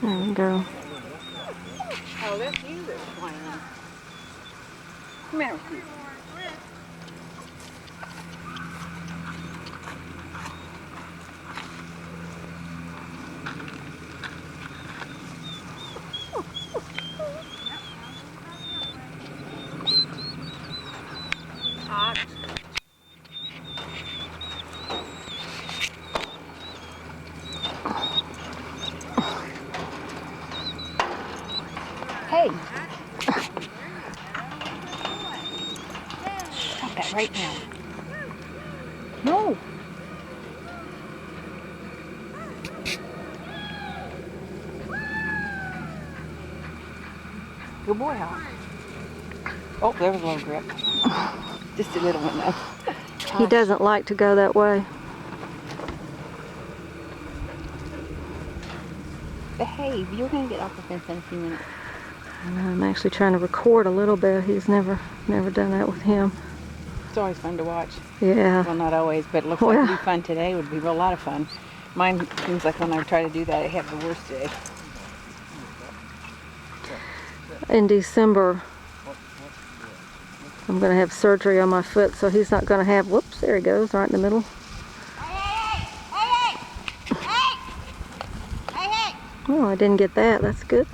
There we go. Oh, that's you that's playing. Come here. Hot. Hey. Stop that right now. No. Good boy, Hawk. Oh, there was a little grip. Just a little one, though. He doesn't like to go that way. Behave. You're going to get off the fence in a few minutes. I'm actually trying to record a little bit. He's never done that with him. It's always fun to watch. Yeah. Well, not always, but it looks like it'd be fun today. It would be a lot of fun. Mine seems like when I try to do that, I have the worst day. In December, I'm going to have surgery on my foot, so he's not going to have, whoops, there he goes, right in the middle. Oh, I didn't get that. That's good.